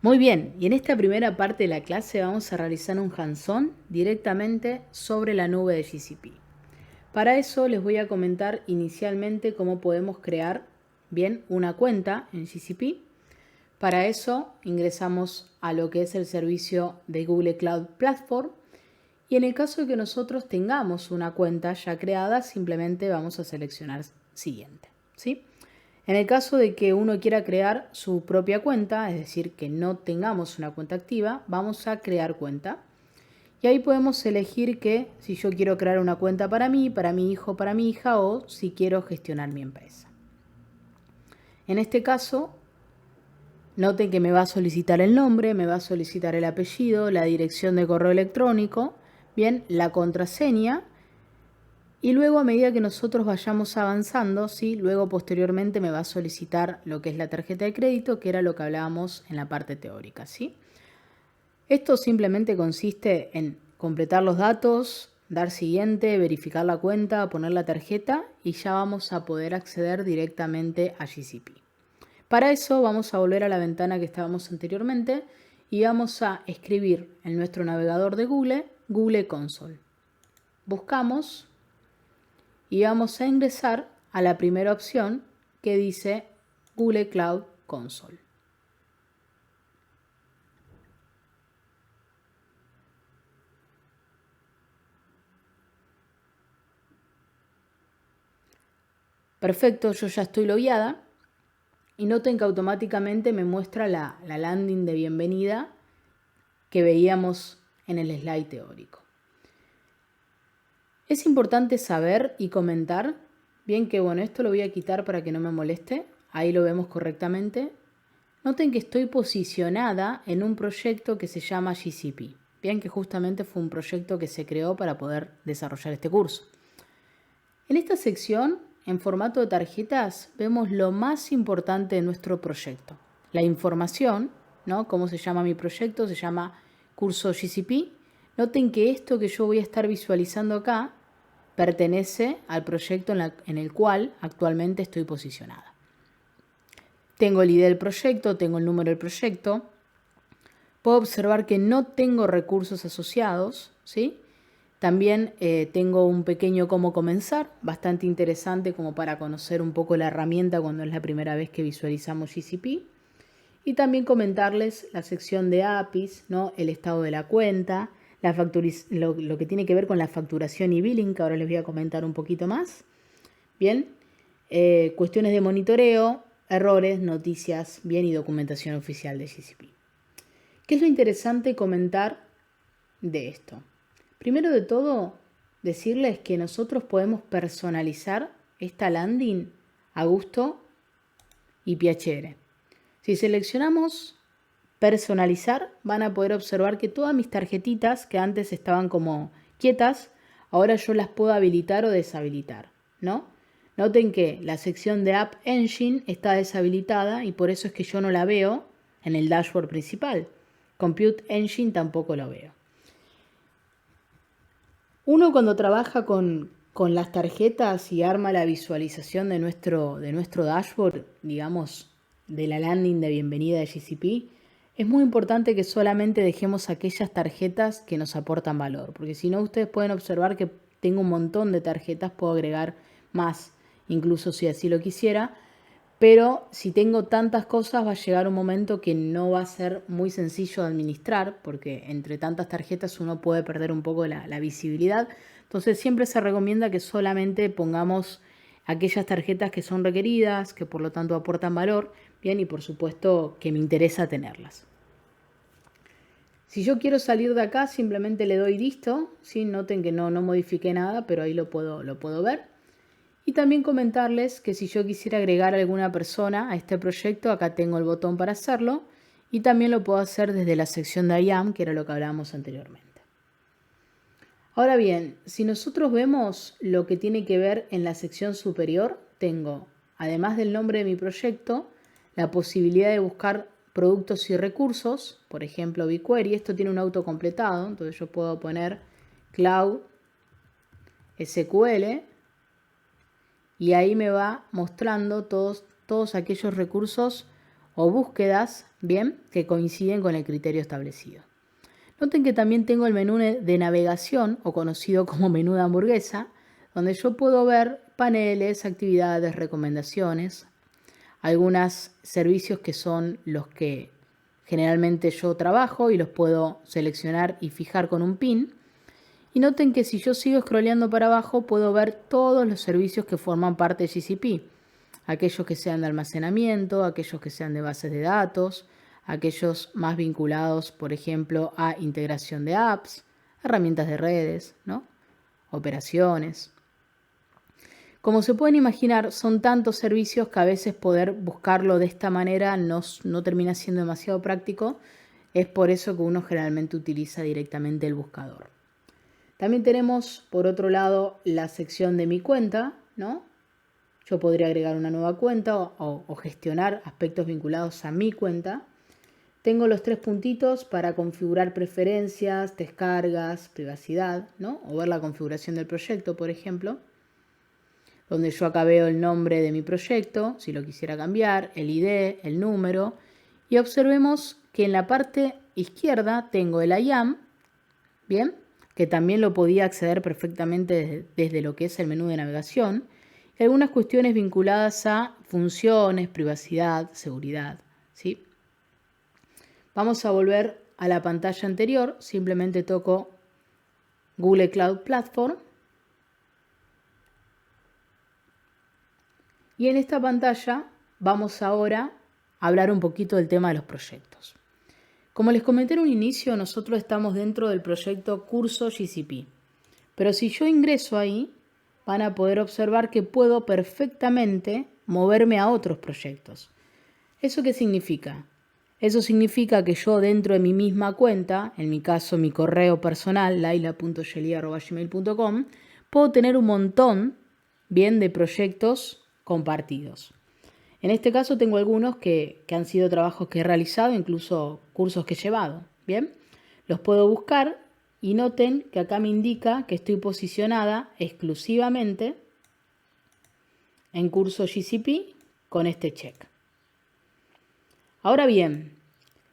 Muy bien, y en esta primera parte de la clase vamos a realizar un hands-on directamente sobre la nube de GCP. Para eso les voy a comentar inicialmente cómo podemos crear bien una cuenta en GCP. Para eso ingresamos a lo que es el servicio de Google Cloud Platform y en el caso de que nosotros tengamos una cuenta ya creada, simplemente vamos a seleccionar siguiente, ¿sí? En el caso de que uno quiera crear su propia cuenta, es decir, que no tengamos una cuenta activa, vamos a crear cuenta. Y ahí podemos elegir que si yo quiero crear una cuenta para mí, para mi hijo, para mi hija o si quiero gestionar mi empresa. En este caso, noten que me va a solicitar el nombre, me va a solicitar el apellido, la dirección de correo electrónico, bien, la contraseña. Y luego a medida que nosotros vayamos avanzando, ¿sí? Luego posteriormente me va a solicitar lo que es la tarjeta de crédito, que era lo que hablábamos en la parte teórica, ¿sí? Esto simplemente consiste en completar los datos, dar siguiente, verificar la cuenta, poner la tarjeta y ya vamos a poder acceder directamente a GCP. Para eso vamos a volver a la ventana que estábamos anteriormente y vamos a escribir en nuestro navegador de Google Console. Buscamos y vamos a ingresar a la primera opción que dice Google Cloud Console. Perfecto, yo ya estoy logueada y noten que automáticamente me muestra la landing de bienvenida que veíamos en el slide teórico. Es importante saber y comentar, bien que bueno, esto lo voy a quitar para que no me moleste, ahí lo vemos correctamente. Noten que estoy posicionada en un proyecto que se llama GCP, bien que justamente fue un proyecto que se creó para poder desarrollar este curso. En esta sección, en formato de tarjetas, vemos lo más importante de nuestro proyecto. La información, ¿no? ¿Cómo se llama mi proyecto? Se llama Curso GCP. Noten que esto que yo voy a estar visualizando acá pertenece al proyecto en el cual actualmente estoy posicionada. Tengo el ID del proyecto, tengo el número del proyecto. Puedo observar que no tengo recursos asociados, ¿sí? También tengo un pequeño cómo comenzar, bastante interesante como para conocer un poco la herramienta cuando es la primera vez que visualizamos GCP. Y también comentarles la sección de APIs, ¿no? El estado de la cuenta, lo que tiene que ver con la facturación y billing, que ahora les voy a comentar un poquito más. Bien, cuestiones de monitoreo, errores, noticias, bien, y documentación oficial de GCP. ¿Qué es lo interesante comentar de esto? Primero de todo, decirles que nosotros podemos personalizar esta landing a gusto y piacere. Si seleccionamos personalizar, van a poder observar que todas mis tarjetitas que antes estaban como quietas, ahora yo las puedo habilitar o deshabilitar, ¿no? Noten que la sección de App Engine está deshabilitada y por eso es que yo no la veo en el dashboard principal. Compute Engine tampoco lo veo. Uno cuando trabaja con las tarjetas y arma la visualización de nuestro dashboard, digamos, de la landing de bienvenida de GCP, es muy importante que solamente dejemos aquellas tarjetas que nos aportan valor, porque si no ustedes pueden observar que tengo un montón de tarjetas, puedo agregar más, incluso si así lo quisiera, pero si tengo tantas cosas va a llegar un momento que no va a ser muy sencillo de administrar, porque entre tantas tarjetas uno puede perder un poco la visibilidad. Entonces siempre se recomienda que solamente pongamos aquellas tarjetas que son requeridas, que por lo tanto aportan valor, bien, y por supuesto que me interesa tenerlas. Si yo quiero salir de acá, simplemente le doy listo, ¿sí? Noten que no modifiqué nada, pero ahí lo puedo ver. Y también comentarles que si yo quisiera agregar a alguna persona a este proyecto, acá tengo el botón para hacerlo y también lo puedo hacer desde la sección de IAM, que era lo que hablábamos anteriormente. Ahora bien, si nosotros vemos lo que tiene que ver en la sección superior, tengo, además del nombre de mi proyecto, la posibilidad de buscar productos y recursos, por ejemplo BigQuery. Esto tiene un autocompletado, entonces yo puedo poner Cloud SQL y ahí me va mostrando todos aquellos recursos o búsquedas, bien, que coinciden con el criterio establecido. Noten que también tengo el menú de navegación, o conocido como menú de hamburguesa, donde yo puedo ver paneles, actividades, recomendaciones, algunos servicios que son los que generalmente yo trabajo y los puedo seleccionar y fijar con un pin. Y noten que si yo sigo scrolleando para abajo puedo ver todos los servicios que forman parte de GCP. Aquellos que sean de almacenamiento, aquellos que sean de bases de datos, aquellos más vinculados, por ejemplo, a integración de apps, herramientas de redes, ¿no? Operaciones. Como se pueden imaginar, son tantos servicios que a veces poder buscarlo de esta manera no termina siendo demasiado práctico. Es por eso que uno generalmente utiliza directamente el buscador. También tenemos, por otro lado, la sección de mi cuenta, ¿no? Yo podría agregar una nueva cuenta o gestionar aspectos vinculados a mi cuenta. Tengo los 3 puntitos para configurar preferencias, descargas, privacidad, ¿no? O ver la configuración del proyecto, por ejemplo. Donde yo acá veo el nombre de mi proyecto, si lo quisiera cambiar, el ID, el número. Y observemos que en la parte izquierda tengo el IAM, ¿bien? Que también lo podía acceder perfectamente desde lo que es el menú de navegación. Y algunas cuestiones vinculadas a funciones, privacidad, seguridad, ¿sí? Vamos a volver a la pantalla anterior. Simplemente toco Google Cloud Platform. Y en esta pantalla vamos ahora a hablar un poquito del tema de los proyectos. Como les comenté en un inicio, nosotros estamos dentro del proyecto Curso GCP. Pero si yo ingreso ahí, van a poder observar que puedo perfectamente moverme a otros proyectos. ¿Eso qué significa? Eso significa que yo dentro de mi misma cuenta, en mi caso mi correo personal, laila.yeli@gmail.com, puedo tener un montón, bien, de proyectos compartidos. En este caso tengo algunos que han sido trabajos que he realizado, incluso cursos que he llevado. Bien, los puedo buscar y noten que acá me indica que estoy posicionada exclusivamente en curso GCP con este check. Ahora bien,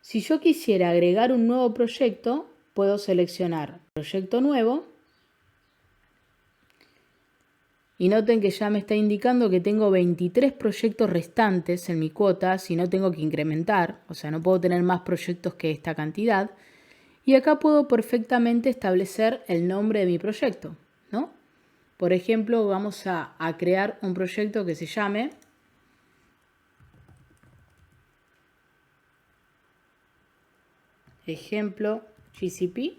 si yo quisiera agregar un nuevo proyecto, puedo seleccionar proyecto nuevo. Y noten que ya me está indicando que tengo 23 proyectos restantes en mi cuota, si no tengo que incrementar, o sea, no puedo tener más proyectos que esta cantidad. Y acá puedo perfectamente establecer el nombre de mi proyecto, ¿no? Por ejemplo, vamos a crear un proyecto que se llame ejemplo GCP.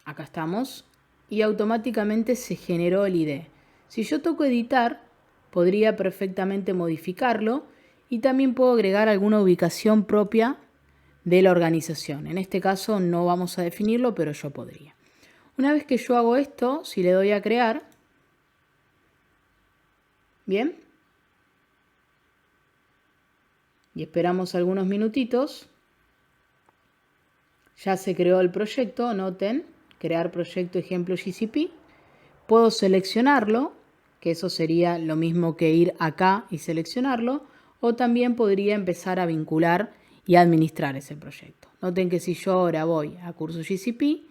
Acá estamos. Y automáticamente se generó el ID. Si yo toco editar, podría perfectamente modificarlo y también puedo agregar alguna ubicación propia de la organización. En este caso no vamos a definirlo, pero yo podría. Una vez que yo hago esto, si le doy a crear, bien, y esperamos algunos minutitos, ya se creó el proyecto, noten, crear proyecto ejemplo GCP. Puedo seleccionarlo, que eso sería lo mismo que ir acá y seleccionarlo, o también podría empezar a vincular y administrar ese proyecto. Noten que si yo ahora voy a curso GCP,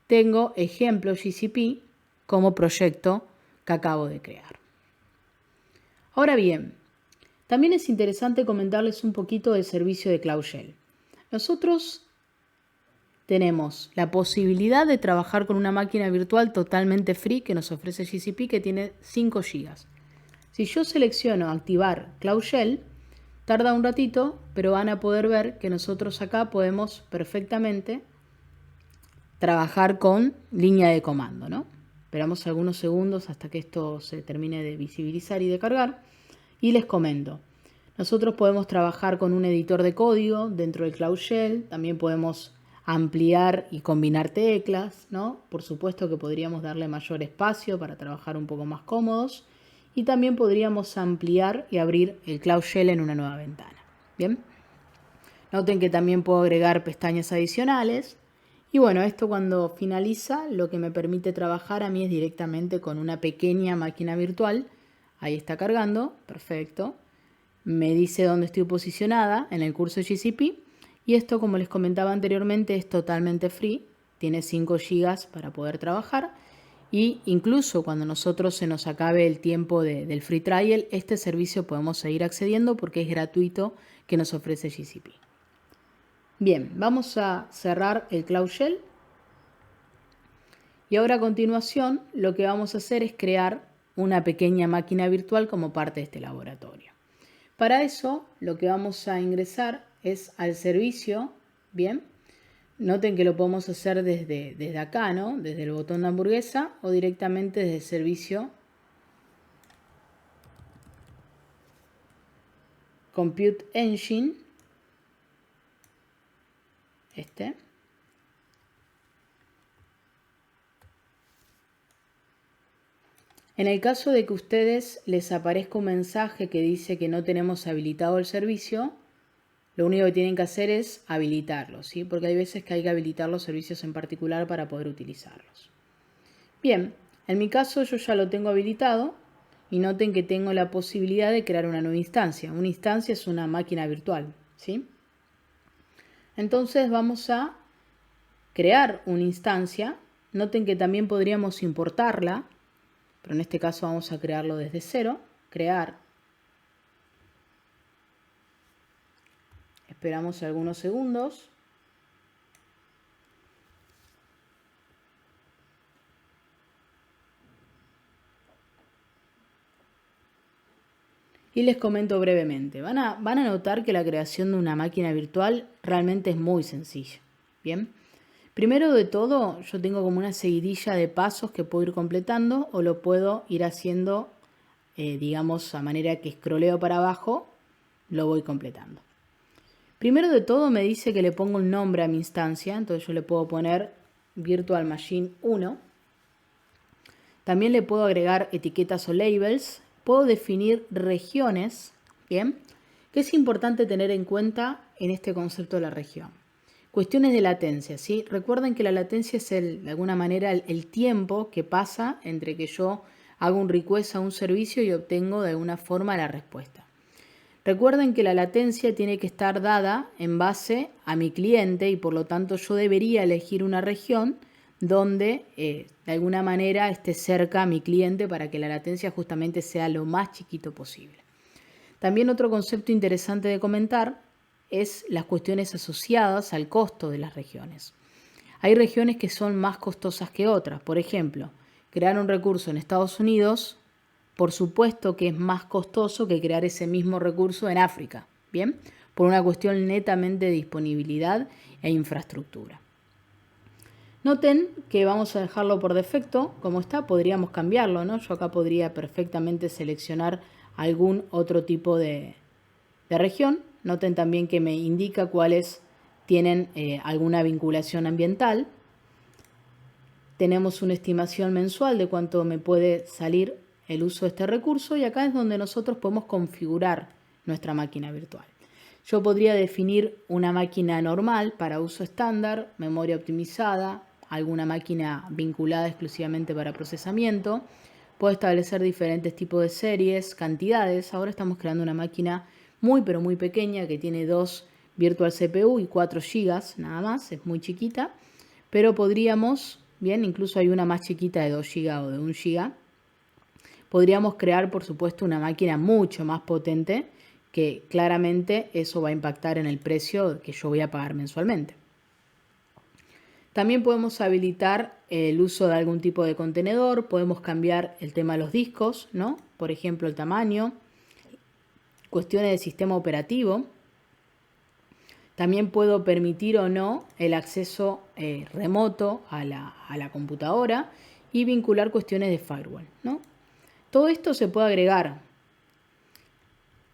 tengo ejemplo GCP como proyecto que acabo de crear. Ahora bien, también es interesante comentarles un poquito del servicio de Cloud Shell. Nosotros tenemos la posibilidad de trabajar con una máquina virtual totalmente free que nos ofrece GCP que tiene 5 GB. Si yo selecciono activar Cloud Shell, tarda un ratito, pero van a poder ver que nosotros acá podemos perfectamente trabajar con línea de comando, ¿no? Esperamos algunos segundos hasta que esto se termine de visibilizar y de cargar. Y les comento, nosotros podemos trabajar con un editor de código dentro del Cloud Shell, también podemos ampliar y combinar teclas, ¿no? Por supuesto que podríamos darle mayor espacio para trabajar un poco más cómodos y también podríamos ampliar y abrir el Cloud Shell en una nueva ventana. Bien, noten que también puedo agregar pestañas adicionales y bueno, esto cuando finaliza lo que me permite trabajar a mí es directamente con una pequeña máquina virtual. Ahí está cargando, perfecto. me dice dónde estoy posicionada en el curso de GCP. Y esto, como les comentaba anteriormente, es totalmente free. Tiene 5 GB para poder trabajar. Y incluso cuando nosotros se nos acabe el tiempo del free trial, este servicio podemos seguir accediendo porque es gratuito que nos ofrece GCP. Bien, vamos a cerrar el Cloud Shell. Y ahora a continuación lo que vamos a hacer es crear una pequeña máquina virtual como parte de este laboratorio. Para eso lo que vamos a ingresar es al servicio, bien. Noten que lo podemos hacer desde acá, ¿no? Desde el botón de hamburguesa o directamente desde el servicio Compute Engine. En el caso de que a ustedes les aparezca un mensaje que dice que no tenemos habilitado el servicio, lo único que tienen que hacer es habilitarlo, ¿sí? Porque hay veces que hay que habilitar los servicios en particular para poder utilizarlos. Bien, en mi caso yo ya lo tengo habilitado y noten que tengo la posibilidad de crear una nueva instancia. Una instancia es una máquina virtual, ¿sí? Entonces vamos a crear una instancia. Noten que también podríamos importarla, pero en este caso vamos a crearlo desde cero. Crear. Esperamos algunos segundos. Y les comento brevemente. Van a notar que la creación de una máquina virtual realmente es muy sencilla. Bien. Primero de todo, yo tengo como una seguidilla de pasos que puedo ir completando o lo puedo ir haciendo, digamos, a manera que scrolleo para abajo, lo voy completando. Primero de todo me dice que le pongo un nombre a mi instancia, entonces yo le puedo poner Virtual Machine 1. También le puedo agregar etiquetas o labels. Puedo definir regiones, ¿bien? ¿Qué es importante tener en cuenta en este concepto de la región? Cuestiones de latencia, ¿sí? Recuerden que la latencia es de alguna manera el tiempo que pasa entre que yo hago un request a un servicio y obtengo de alguna forma la respuesta. Recuerden que la latencia tiene que estar dada en base a mi cliente y por lo tanto yo debería elegir una región donde de alguna manera esté cerca a mi cliente para que la latencia justamente sea lo más chiquito posible. También otro concepto interesante de comentar es las cuestiones asociadas al costo de las regiones. Hay regiones que son más costosas que otras. Por ejemplo, crear un recurso en Estados Unidos, por supuesto que es más costoso que crear ese mismo recurso en África, ¿bien? Por una cuestión netamente de disponibilidad e infraestructura. Noten que vamos a dejarlo por defecto, como está, podríamos cambiarlo, ¿no? Yo acá podría perfectamente seleccionar algún otro tipo de región. Noten también que me indica cuáles tienen alguna vinculación ambiental. Tenemos una estimación mensual de cuánto me puede salir el uso de este recurso y acá es donde nosotros podemos configurar nuestra máquina virtual. Yo podría definir una máquina normal para uso estándar, memoria optimizada, alguna máquina vinculada exclusivamente para procesamiento. Puedo establecer diferentes tipos de series, cantidades. Ahora estamos creando una máquina muy pero muy pequeña que tiene 2 Virtual CPU y 4 GB nada más, es muy chiquita, pero podríamos, bien, incluso hay una más chiquita de 2 GB o de 1 GB, podríamos crear por supuesto una máquina mucho más potente que claramente eso va a impactar en el precio que yo voy a pagar mensualmente. También podemos habilitar el uso de algún tipo de contenedor, podemos cambiar el tema de los discos, ¿no? Por ejemplo, el tamaño, cuestiones de sistema operativo. También puedo permitir o no el acceso remoto a la computadora y vincular cuestiones de firewall, ¿no? Todo esto se puede agregar.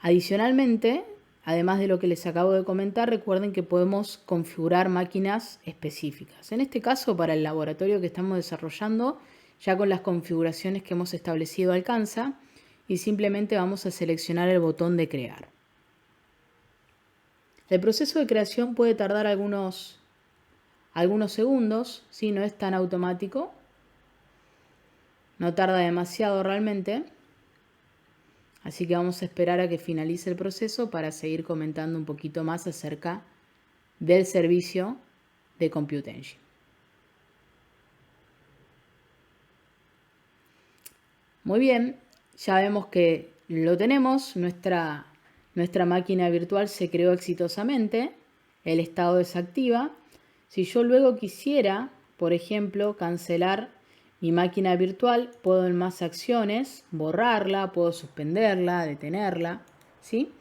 Adicionalmente, además de lo que les acabo de comentar, recuerden que podemos configurar máquinas específicas. En este caso, para el laboratorio que estamos desarrollando, ya con las configuraciones que hemos establecido alcanza y simplemente vamos a seleccionar el botón de crear. El proceso de creación puede tardar algunos segundos, ¿sí? No es tan automático, no tarda demasiado realmente. Así que vamos a esperar a que finalice el proceso para seguir comentando un poquito más acerca del servicio de Compute Engine. Muy bien, ya vemos que lo tenemos, nuestra máquina virtual se creó exitosamente, el estado desactiva. Si yo luego quisiera, por ejemplo, cancelar mi máquina virtual, puedo en más acciones borrarla, puedo suspenderla, detenerla, ¿sí?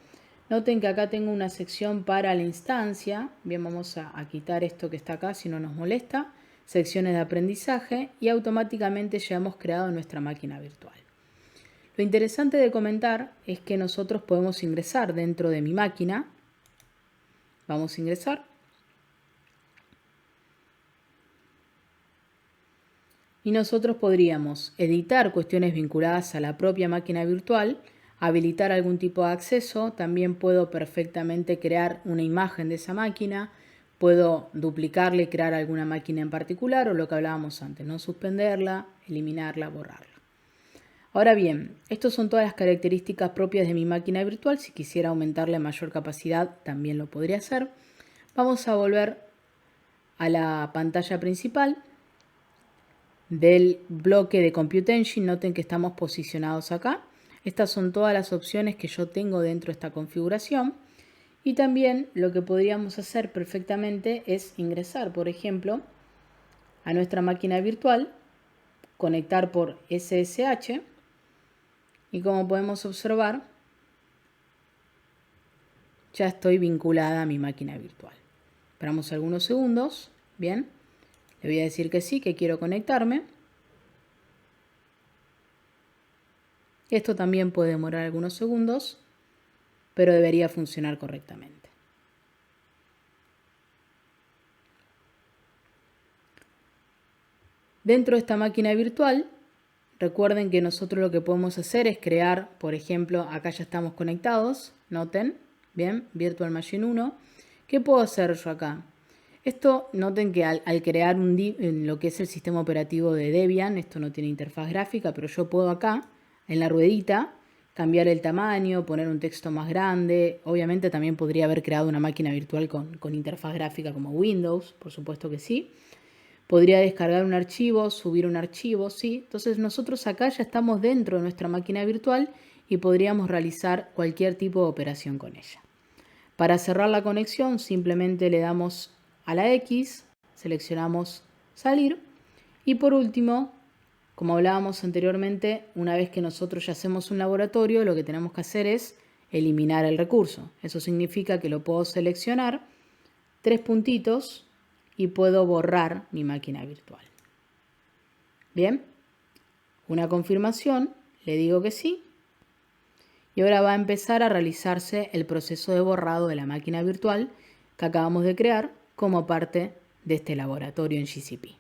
Noten que acá tengo una sección para la instancia. Bien, vamos a quitar esto que está acá si no nos molesta. Secciones de aprendizaje y automáticamente ya hemos creado nuestra máquina virtual. Lo interesante de comentar es que nosotros podemos ingresar dentro de mi máquina. Vamos a ingresar. Y nosotros podríamos editar cuestiones vinculadas a la propia máquina virtual, habilitar algún tipo de acceso, también puedo perfectamente crear una imagen de esa máquina, puedo duplicarla y crear alguna máquina en particular o lo que hablábamos antes, no suspenderla, eliminarla, borrarla. Ahora bien, estas son todas las características propias de mi máquina virtual. Si quisiera aumentarle mayor capacidad, también lo podría hacer. Vamos a volver a la pantalla principal del bloque de Compute Engine. Noten que estamos posicionados acá. Estas son todas las opciones que yo tengo dentro de esta configuración. Y también lo que podríamos hacer perfectamente es ingresar, por ejemplo, a nuestra máquina virtual, conectar por SSH. Y como podemos observar, ya estoy vinculada a mi máquina virtual. Esperamos algunos segundos. Bien, le voy a decir que sí, que quiero conectarme. Esto también puede demorar algunos segundos, pero debería funcionar correctamente. Dentro de esta máquina virtual, recuerden que nosotros lo que podemos hacer es crear, por ejemplo, acá ya estamos conectados, noten, bien, Virtual Machine 1. ¿Qué puedo hacer yo acá? Esto, noten que al crear en lo que es el sistema operativo de Debian, esto no tiene interfaz gráfica, pero yo puedo acá, en la ruedita, cambiar el tamaño, poner un texto más grande. Obviamente también podría haber creado una máquina virtual con interfaz gráfica como Windows, por supuesto que sí. Podría descargar un archivo, subir un archivo, ¿sí? Entonces nosotros acá ya estamos dentro de nuestra máquina virtual y podríamos realizar cualquier tipo de operación con ella. Para cerrar la conexión simplemente le damos a la X, seleccionamos salir y por último, como hablábamos anteriormente, una vez que nosotros ya hacemos un laboratorio, lo que tenemos que hacer es eliminar el recurso. Eso significa que lo puedo seleccionar, 3 puntitos, y puedo borrar mi máquina virtual. Bien, una confirmación, le digo que sí. Y ahora va a empezar a realizarse el proceso de borrado de la máquina virtual que acabamos de crear como parte de este laboratorio en GCP.